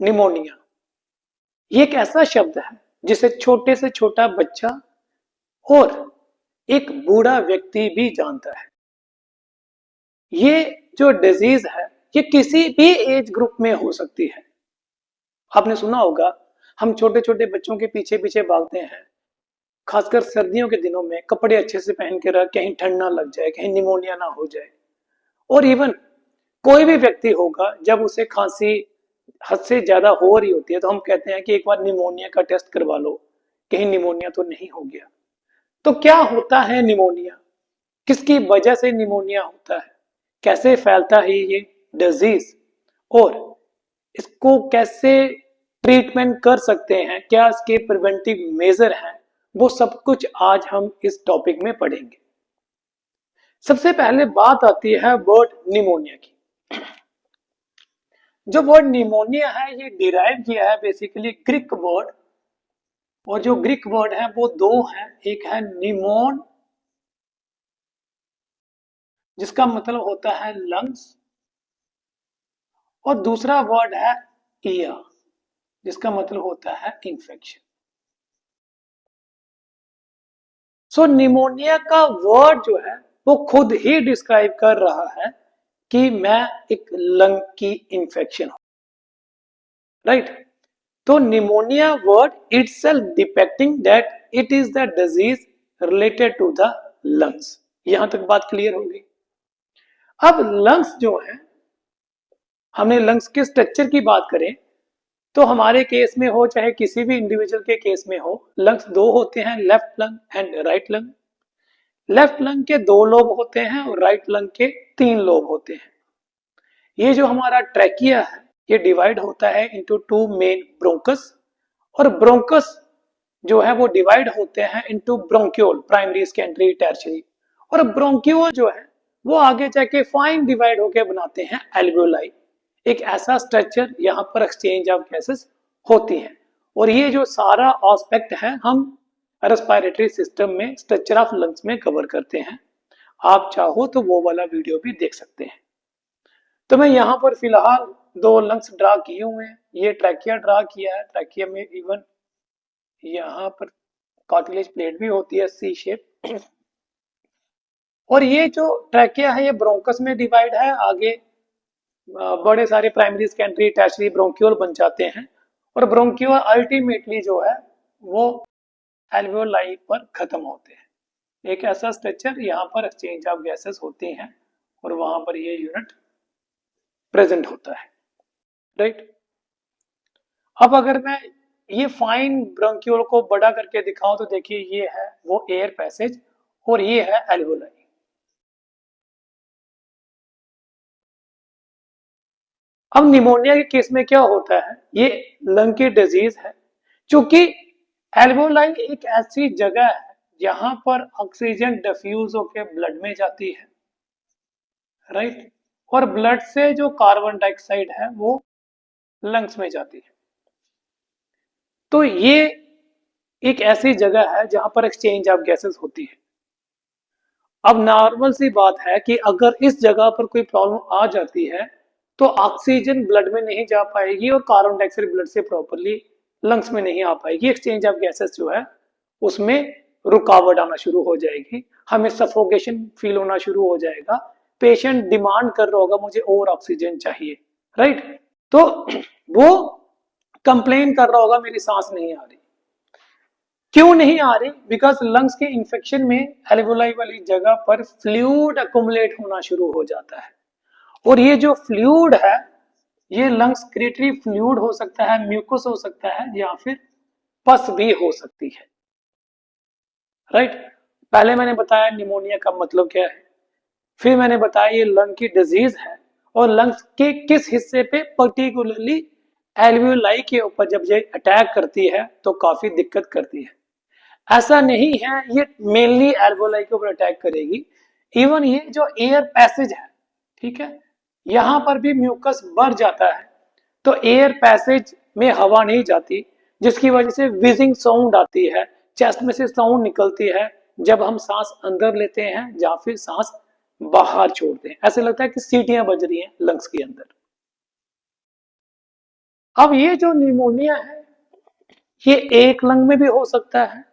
Pneumonia ये एक ऐसा शब्द है जिसे छोटे से छोटा बच्चा और एक बूढ़ा व्यक्ति भी जानता है। ये जो डिजीज है ये किसी भी एज ग्रुप में हो सकती है। आपने सुना होगा हम छोटे छोटे बच्चों के पीछे पीछे भागते हैं, खासकर सर्दियों के दिनों में कपड़े अच्छे से पहन के रख, कहीं ठंड ना लग जाए, कहीं निमोनिया ना हो जाए। और इवन कोई भी व्यक्ति होगा जब उसे खांसी हद से ज्यादा हो रही होती है तो हम कहते हैं कि एक बार निमोनिया का टेस्ट करवा लो, कहीं निमोनिया तो नहीं हो गया। तो क्या होता है निमोनिया, किसकी वजह से निमोनिया होता है, कैसे फैलता है ये डिजीज, और इसको कैसे ट्रीटमेंट कर सकते हैं, क्या इसके प्रिवेंटिव मेजर हैं, वो सब कुछ आज हम इस टॉपिक में पढ़ेंगे। सबसे पहले बात आती है वर्ड निमोनिया की। जो वर्ड निमोनिया है ये डिराइव किया है बेसिकली ग्रीक वर्ड, और जो ग्रीक वर्ड है वो दो है, एक है निमोन जिसका मतलब होता है लंग्स, और दूसरा वर्ड है ईया जिसका मतलब होता है इन्फेक्शन। सो निमोनिया का वर्ड जो है वो खुद ही डिस्क्राइब कर रहा है कि मैं एक लंग की इन्फेक्शन हूं, राइट। तो pneumonia word itself depicting that it is the disease related to the lungs. यहां तक बात क्लियर होगी। अब लंग्स जो है, हमने लंग्स के स्ट्रक्चर की बात करें तो हमारे केस में हो चाहे किसी भी इंडिविजुअल के केस में हो, लंग्स दो होते हैं, left lung and right lung. Left lung के दो लोब होते हैं और राइट लंग के तीन लोब होते हैं। ये जो हमारा ट्रैकिया है ये डिवाइड होता है इनटू टू मेन ब्रोंकस, और ब्रोंकस जो है वो डिवाइड होते हैं into bronchiole, primary, secondary, tertiary. और ब्रोंक्यूल जो है वो आगे जाके फाइन डिवाइड होकर बनाते हैं एल्वियोलाई, एक ऐसा स्ट्रक्चर यहाँ पर एक्सचेंज ऑफ गैसेस होती है। और ये जो सारा एस्पेक्ट है हम रेस्पिरेटरी सिस्टम में स्ट्रक्चर ऑफ लंग्स में कवर करते हैं। आप चाहो तो वो वाला वीडियो भी देख सकते हैं। तो मैं यहाँ पर फिलहाल दो लंग्स ड्रा किए हुए हैं। ये ट्रैकिया ड्रा किया है, ट्रैकिया में इवन यहाँ पर कार्टिलेज प्लेट भी होती है सी शेप। और ये जो ट्रैकिया है ये ब्रोंकस में डिवाइड है, आगे बड़े सारे प्राइमरी, सेकेंडरी, टर्शियरी ब्रोंक्यूल बन जाते हैं, और ब्रोंक्यूल अल्टीमेटली जो है वो एल्वियोलाई पर खत्म होते हैं। एक ऐसा स्ट्रक्चर, यहाँ पर एक्सचेंज ऑफ गैसेस होती हैं और वहां पर ये यूनिट प्रेजेंट होता है, राइट। अब अगर मैं ये फाइन ब्रोंक्यूल को बड़ा करके दिखाऊं तो देखिए ये है वो एयर पैसेज और ये है एल्वियोलाई। अब निमोनिया के केस में क्या होता है, ये लंग की डिजीज है। चूंकि एल्वियोलाई एक ऐसी जगह है जहां पर ऑक्सीजन डिफ्यूज होकर ब्लड में जाती है, राइट, और ब्लड से जो कार्बन डाइऑक्साइड है वो लंग्स में जाती है। तो ये एक ऐसी जगह है जहां पर एक्सचेंज ऑफ गैसेस होती है। अब नॉर्मल सी बात है कि अगर इस जगह पर कोई प्रॉब्लम आ जाती है तो ऑक्सीजन ब्लड में नहीं जा पाएगी और कार्बन डाइऑक्साइड ब्लड से प्रॉपरली लंग्स में नहीं आ पाएगी। एक्सचेंज ऑफ गैसेस जो है उसमें रुकावट आना शुरू हो जाएगी, हमें सफोकेशन फील होना शुरू हो जाएगा, पेशेंट डिमांड कर रहा होगा मुझे और ऑक्सीजन चाहिए, राइट। तो वो कंप्लेन कर रहा होगा मेरी सांस नहीं आ रही। क्यों नहीं आ रही? बिकॉज लंग्स के इन्फेक्शन में एल्वियोलाई वाली जगह पर फ्लूइड अकोमुलेट होना शुरू हो जाता है, और ये जो फ्लूइड है ये लंग्स क्रिएटरी फ्लूइड हो सकता है, म्यूकस हो सकता है, या फिर पस भी हो सकती है, राइट। पहले मैंने बताया निमोनिया का मतलब क्या है, फिर मैंने बताया ये लंग की डिजीज है और लंग्स के किस हिस्से पे पर्टिकुलरली एल्वियोलाई के ऊपर जब ये अटैक करती है तो काफी दिक्कत करती है। ऐसा नहीं है ये मेनली एल्वियोलाई के ऊपर अटैक करेगी, इवन ये जो एयर पैसेज है, ठीक है, यहां पर भी म्यूकस बढ़ जाता है तो एयर पैसेज में हवा नहीं जाती, जिसकी वजह से विजिंग साउंड आती है, चेस्ट में से साउंड निकलती है जब हम सांस अंदर लेते हैं या फिर सांस बाहर छोड़ते हैं। ऐसे लगता है कि सीटियां बज रही हैं लंग्स के अंदर। अब ये जो निमोनिया है ये एक लंग में भी हो सकता है,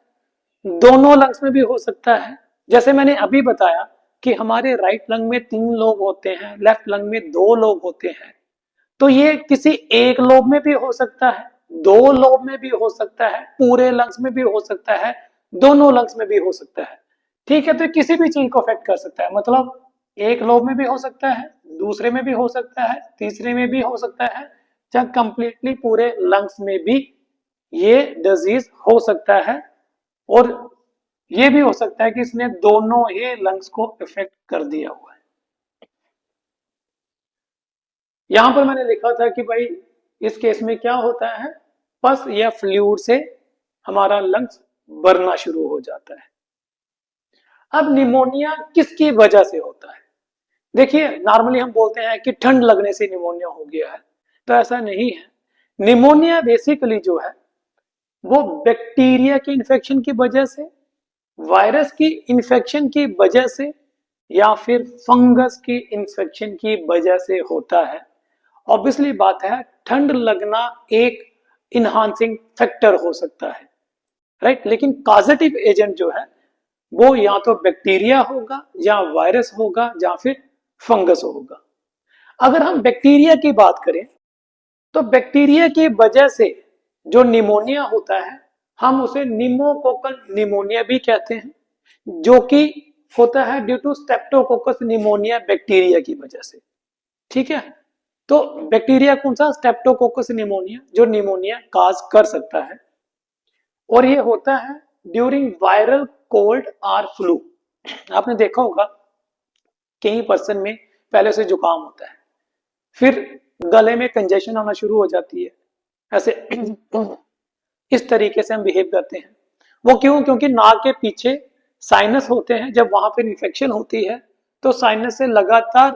दोनों लंग्स में भी हो सकता है। जैसे मैंने अभी बताया कि हमारे राइट लंग में 3 लोब होते हैं, लेफ्ट लंग में 2 लोब होते हैं। तो ये किसी एक लोब में भी हो सकता है, 2 लोब में भी हो सकता है, पूरे लंग्स में भी हो सकता है, दोनों लंग्स में भी हो सकता है। ठीक है, तो किसी भी चीज को अफेक्ट कर सकता है। मतलब एक लोब में भी हो सकता है, दूसरे में भी हो सकता है, तीसरे में भी हो सकता है, या कंप्लीटली पूरे लंग्स में भी ये डिजीज हो सकता है। और ये भी हो सकता है कि इसने दोनों ही लंग्स को इफेक्ट कर दिया हुआ है। यहां पर मैंने लिखा था कि भाई इस केस में क्या होता है, पस या फ्लूइड से हमारा लंग्स भरना शुरू हो जाता है। अब निमोनिया किसकी वजह से होता है? देखिए, नॉर्मली हम बोलते हैं कि ठंड लगने से निमोनिया हो गया है, तो ऐसा नहीं है। निमोनिया बेसिकली जो है वो बैक्टीरिया की इन्फेक्शन की वजह से, वायरस की इन्फेक्शन की वजह से, या फिर फंगस की इन्फेक्शन की वजह से होता है। ऑब्वियसली बात है, ठंड लगना एक इनहांसिंग फैक्टर हो सकता है, राइट। लेकिन कॉजेटिव एजेंट जो है वो या तो बैक्टीरिया होगा, या वायरस होगा, या फिर फंगस होगा। अगर हम बैक्टीरिया की बात करें तो बैक्टीरिया की वजह से जो निमोनिया होता है हम उसे निमोकोकल निमोनिया भी कहते हैं, जो कि होता है due to streptococcus pneumonia bacteria की वजह से। ठीक है, तो बैक्टीरिया कौन सा? स्टेप्टोकोकस निमोनिया, जो निमोनिया काज कर सकता है। और ये होता है ड्यूरिंग वायरल कोल्ड और फ्लू। आपने देखा होगा कई पर्सन में पहले से जुकाम होता है, फिर गले में कंजेशन आना शुरू हो जाती है, ऐसे इस तरीके से हम बिहेव करते हैं। वो क्यों? क्योंकि नाक के पीछे साइनस होते हैं, जब वहां पर इन्फेक्शन होती है तो साइनस से लगातार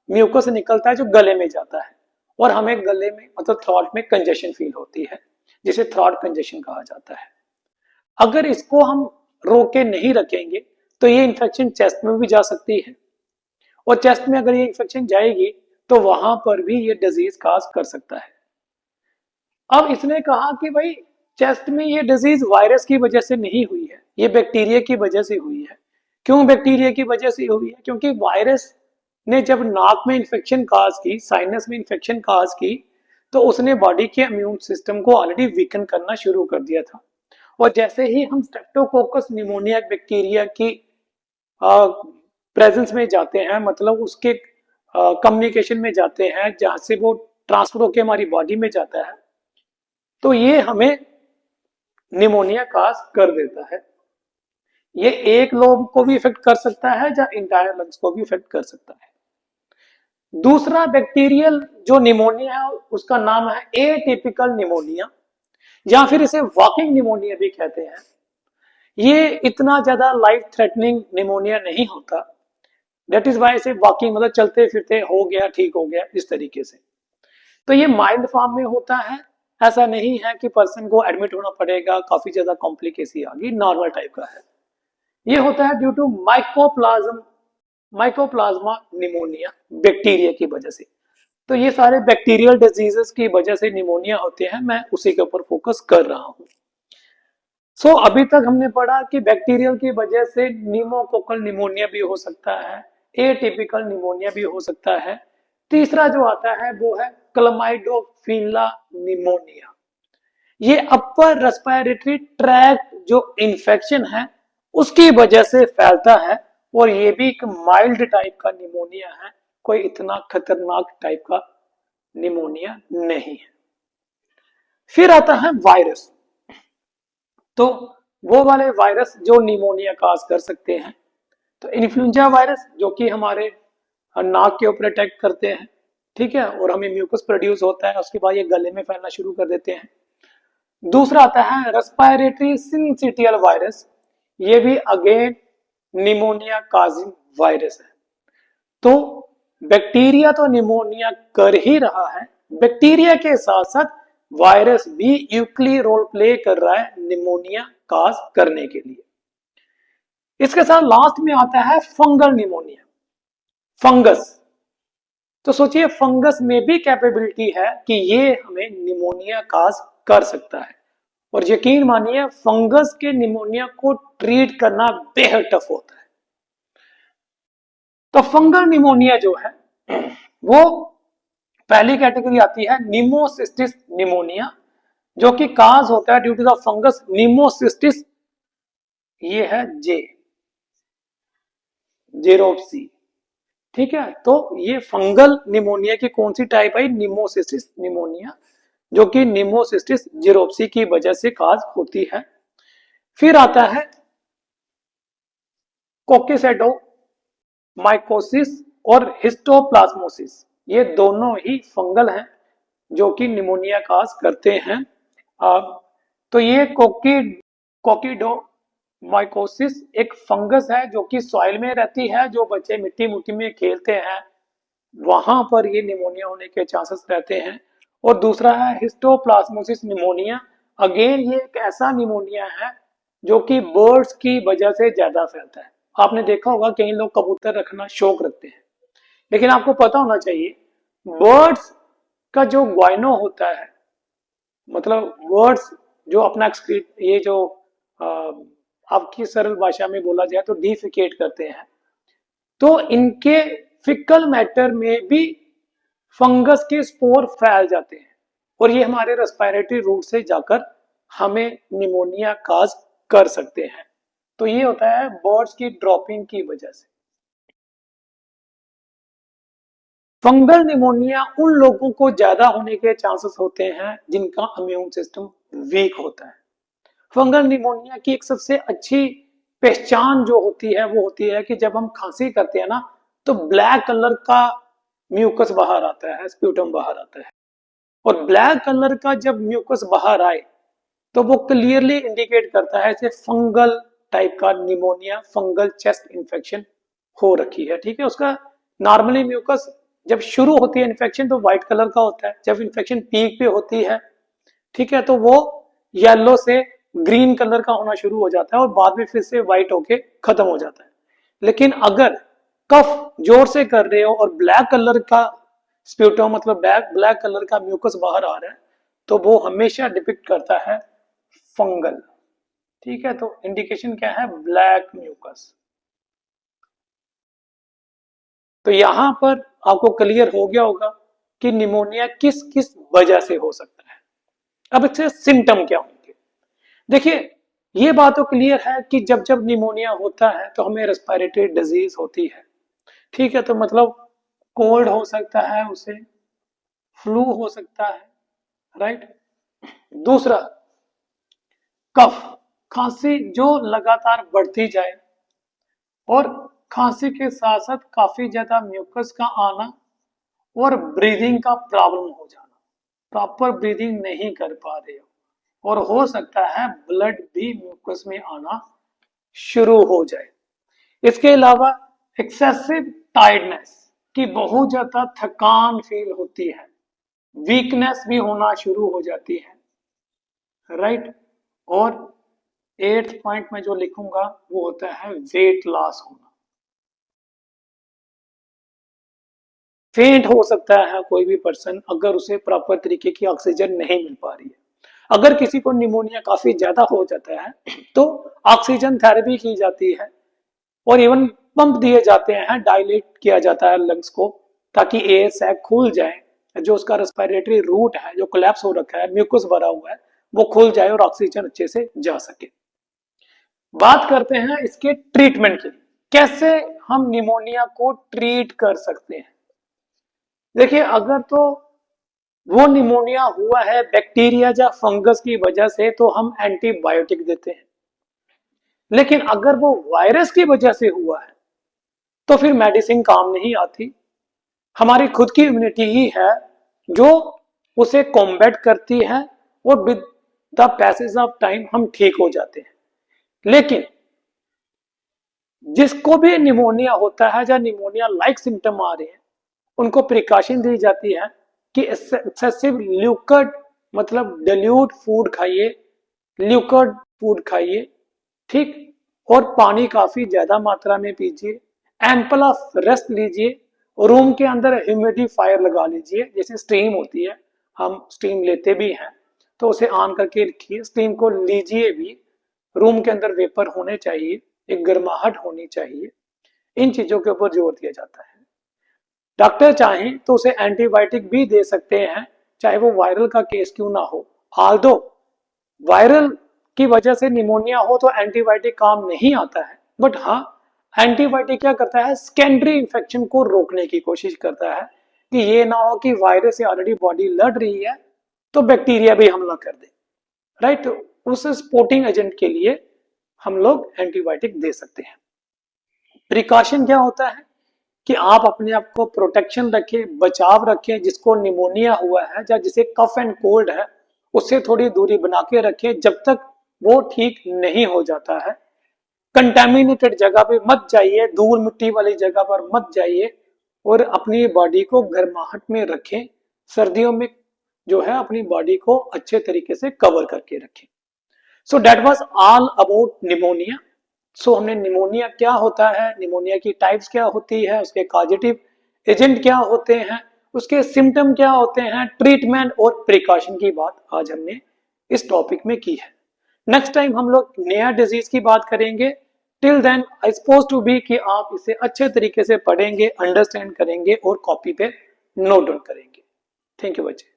म्यूकस निकलता है जो गले में जाता है, और हमें गले में मतलब थ्रॉट में कंजेशन फील होती है, जिसे थ्रॉट कंजेशन कहा जाता है। अगर इसको हम रोक के नहीं रखेंगे तो ये इन्फेक्शन चेस्ट में भी जा सकती है, और चेस्ट में अगर ये इन्फेक्शन जाएगी तो वहां पर भी ये डिजीज काज कर सकता है। अब इसने कहा कि भाई चेस्ट में ये डिजीज वायरस की वजह से नहीं हुई है, ये बैक्टीरिया की वजह से हुई है। क्यों बैक्टीरिया की वजह से हुई है? क्योंकि वायरस ने जब नाक में इन्फेक्शन काज की, साइनस में इन्फेक्शन काज की, तो उसने बॉडी के इम्यून सिस्टम को ऑलरेडी वीकन करना शुरू कर दिया था। और जैसे ही हम स्ट्रेप्टोकोकस निमोनिया बैक्टीरिया की प्रेजेंस में जाते हैं, मतलब उसके कम्युनिकेशन में जाते हैं, जहां से वो ट्रांसफर होकर हमारी बॉडी में जाता है, तो ये हमें निमोनिया काज कर देता है। ये एक लोब को भी इफेक्ट कर सकता है या इंटायर लंग्स को भी इफेक्ट कर सकता है। दूसरा बैक्टीरियल जो निमोनिया है उसका नाम है एटिपिकल निमोनिया, या फिर इसे वॉकिंग निमोनिया भी कहते हैं। ये इतना ज्यादा लाइफ थ्रेटनिंग निमोनिया नहीं होता, दैट इज वाई इसे वॉकिंग मतलब चलते फिरते हो गया, ठीक हो गया, इस तरीके से। तो ये माइल्ड फॉर्म में होता है, ऐसा नहीं है कि पर्सन को एडमिट होना पड़ेगा, काफी ज्यादा कॉम्प्लिकेसी आ गई, नॉर्मल टाइप का है। ये होता है due to mycoplasma pneumonia bacteria की वजह से। तो ये सारे बैक्टीरियल डिजीजेस की वजह से निमोनिया होते हैं, मैं उसी के ऊपर फोकस कर रहा हूं। सो अभी तक हमने पढ़ा कि बैक्टीरियल की वजह से निमोकोकल निमोनिया भी हो सकता है, एटिपिकल निमोनिया भी हो सकता है। तीसरा जो आता है वो है क्लमाइडोफिला निमोनिया। ये अपर रेस्पिरेटरी ट्रैक्ट जो इन्फेक्शन है उसकी वजह से फैलता है, और ये भी एक माइल्ड टाइप का निमोनिया है, कोई इतना खतरनाक टाइप का निमोनिया नहीं है। फिर आता है वायरस। तो वो वाले वायरस जो निमोनिया काज कर सकते हैं, तो इन्फ्लुएंजा वायरस जो कि हमारे नाक के ऊपर अटैक करते हैं, ठीक है, और हमें म्यूकस प्रोड्यूस होता है, उसके बाद ये गले में फैलना शुरू कर देते हैं। दूसरा आता है रेस्पिरेटरी सिंसिटियल वायरस, ये भी अगेन निमोनिया काजिंग वायरस है। तो बैक्टीरिया तो निमोनिया कर ही रहा है, बैक्टीरिया के साथ साथ वायरस भी इक्वली रोल प्ले कर रहा है निमोनिया काज करने के लिए। इसके साथ लास्ट में आता है फंगल निमोनिया, फंगस। तो सोचिए फंगस में भी कैपेबिलिटी है कि ये हमें निमोनिया काज कर सकता है। और यकीन मानिए फंगस के निमोनिया को ट्रीट करना बेहद टफ होता है। तो फंगल निमोनिया जो है वो पहली कैटेगरी आती है निमोसिस्टिस निमोनिया, जो कि काज होता है ड्यू टू द फंगस निमोसिस्टिस, ये है जेरोप्सी। ठीक है, तो ये फंगल निमोनिया की कौन सी टाइप है? निमोसिस्टिस निमोनिया, जो कि निमोसिस्टिस जेरोप्सी की वजह से काज होती है। फिर आता है कोकिसेडो माइकोसिस और हिस्टोप्लाज्मोसिस, ये दोनों ही फंगल हैं जो कि निमोनिया काज करते हैं। अब तो ये कोकिडो माइकोसिस एक फंगस है जो कि सॉइल में रहती है, जो बच्चे मिट्टी मुट्टी में खेलते हैं वहां पर ये निमोनिया होने के चांसेस रहते हैं। और दूसरा है हिस्टोप्लाज्मोसिस निमोनिया, अगेन ये एक ऐसा निमोनिया है जो कि बर्ड्स की वजह से ज्यादा फैलता है। आपने देखा होगा कई लोग कबूतर रखना शौक रखते हैं, लेकिन आपको पता होना चाहिए बर्ड्स का जो ग्वाइनो होता है, मतलब बर्ड्स जो अपना एक्सक्रीट, ये जो आपकी सरल भाषा में बोला जाए तो डिफिकेट करते हैं, तो इनके फिकल मैटर में भी फंगस के स्पोर फैल जाते हैं और ये हमारे रेस्पिरेटरी रूट से जाकर हमें निमोनिया काज कर सकते हैं। तो ये होता है बर्ड्स की ड्रॉपिंग की वजह से। फंगल निमोनिया उन लोगों को ज्यादा होने के चांसेस होते हैं जिनका इम्यून सिस्टम वीक होता है। फंगल निमोनिया की एक सबसे अच्छी पहचान जो होती है वो होती है कि जब हम खांसी करते हैं ना तो ब्लैक कलर का म्यूकस बाहर आता है, स्प्यूटम बाहर आता है। और ब्लैक कलर का जब म्यूकस बाहर आए तो वो क्लियरली इंडिकेट करता है जैसे फंगल टाइप का निमोनिया, फंगल चेस्ट इन्फेक्शन हो रखी है। ठीक है, उसका नॉर्मली म्यूकस जब शुरू होती है इन्फेक्शन तो व्हाइट कलर का होता है, जब इन्फेक्शन पीक पे होती है ठीक है तो वो येलो से ग्रीन कलर का होना शुरू हो जाता है और बाद में फिर से व्हाइट होके खत्म हो जाता है। लेकिन अगर कफ जोर से कर रहे हो और ब्लैक कलर का स्प्यूटम मतलब ब्लैक कलर का म्यूकस बाहर आ रहा है तो वो हमेशा डिपिक्ट करता है फंगल। ठीक है, तो इंडिकेशन क्या है? Black mucus. तो यहां पर आपको क्लियर हो गया होगा कि निमोनिया किस किस वजह से हो सकता है। अब इससे सिम्टम क्या होंगे? देखिए ये बात तो क्लियर है कि जब जब निमोनिया होता है तो हमें रेस्पिरेटरी डिजीज होती है। ठीक है, तो मतलब कोल्ड हो सकता है, उसे फ्लू हो सकता है, राइट। दूसरा कफ, खांसी जो लगातार बढ़ती जाए और खांसी के साथ साथ काफी ज्यादा म्यूकस का आना और ब्रीदिंग का प्रॉब्लम हो जाना, प्रॉपर ब्रीदिंग नहीं कर पा रहे हो और हो सकता है ब्लड भी म्यूकस में आना शुरू हो जाए। इसके अलावा एक्सेसिव टायर्डनेस की बहुत ज्यादा थकान फील होती है, वीकनेस भी होना शुरू हो जाती है, राइट। और 8th पॉइंट में जो लिखूंगा वो होता है वेट लॉस होना। फेंट हो सकता है कोई भी पर्सन अगर उसे प्रॉपर तरीके की ऑक्सीजन नहीं मिल पा रही है। अगर किसी को निमोनिया काफी ज्यादा हो जाता है तो ऑक्सीजन थेरेपी की जाती है और इवन पंप दिए जाते हैं, डायलेट किया जाता है लंग्स को ताकि एयर सैक खुल जाए, जो उसका रेस्पिरेटरी रूट है जो कोलैप्स हो रखा है, म्यूकस भरा हुआ है, वो खुल जाए और ऑक्सीजन अच्छे से जा सके। बात करते हैं इसके ट्रीटमेंट की, कैसे हम निमोनिया को ट्रीट कर सकते हैं। देखिए अगर तो वो निमोनिया हुआ है बैक्टीरिया या फंगस की वजह से तो हम एंटीबायोटिक देते हैं, लेकिन अगर वो वायरस की वजह से हुआ है तो फिर मेडिसिन काम नहीं आती। हमारी खुद की इम्यूनिटी ही है जो उसे कॉम्बैट करती है और with the passage of time हम ठीक हो जाते हैं। लेकिन जिसको भी निमोनिया होता है या निमोनिया लाइक सिम्टम आ रहे हैं उनको प्रिकॉशन दी जाती है कि एक्सेसिव ल्यूकड मतलब डाइल्यूट फूड खाइए, ल्यूकड फूड खाइए, ठीक, और पानी काफी ज्यादा मात्रा में पीजिए, एम्पल ऑफ रेस्ट लीजिए रूम के अंदर ह्यूमिडिफायर लगा लीजिए, जैसे स्टीम होती है, हम स्टीम लेते भी हैं तो उसे ऑन करके रखिए, स्टीम को लीजिए भी, रूम के अंदर वेपर होने चाहिए, एक गर्माहट होनी चाहिए। इन चीजों के ऊपर जोर दिया जाता है। डॉक्टर चाहें तो उसे एंटीबायोटिक भी दे सकते हैं, चाहे वो वायरल का केस क्यों ना हो। आल्दो वायरल की वजह से निमोनिया हो तो एंटीबायोटिक काम नहीं आता है, बट हाँ एंटीबायोटिक क्या करता है, सेकेंडरी इंफेक्शन को रोकने की कोशिश करता है कि ये ना हो कि वायरस से ऑलरेडी बॉडी लड़ रही है तो बैक्टीरिया भी हमला कर दे, राइट। उस स्पोर्टिंग एजेंट के लिए हम लोग एंटीबायोटिक दे सकते हैं। प्रिकॉशन क्या होता है कि आप अपने आप को प्रोटेक्शन रखें, बचाव रखें, जिसको निमोनिया हुआ है या जिसे कफ एंड कोल्ड है उससे थोड़ी दूरी बना के रखें जब तक वो ठीक नहीं हो जाता है। कंटेमिनेटेड जगह पे मत जाइए, धूल मिट्टी वाली जगह पर मत जाइए, और अपनी बॉडी को गर्माहट में रखें। सर्दियों में जो है अपनी बॉडी को अच्छे तरीके से कवर करके रखें। So that was all about pneumonia. So हमने निमोनिया क्या होता है, निमोनिया की टाइप्स क्या होती है, उसके कॉजेटिव एजेंट क्या होते हैं, उसके सिम्टम क्या होते हैं, ट्रीटमेंट और प्रिकॉशन की बात आज हमने इस टॉपिक में की है। नेक्स्ट टाइम हम लोग नया डिजीज की बात करेंगे। Till then I suppose to be कि आप इसे अच्छे तरीके से पढ़ेंगे, अंडरस्टैंड करेंगे और कॉपी पे नोट डाउन करेंगे। थैंक यू बच्चे।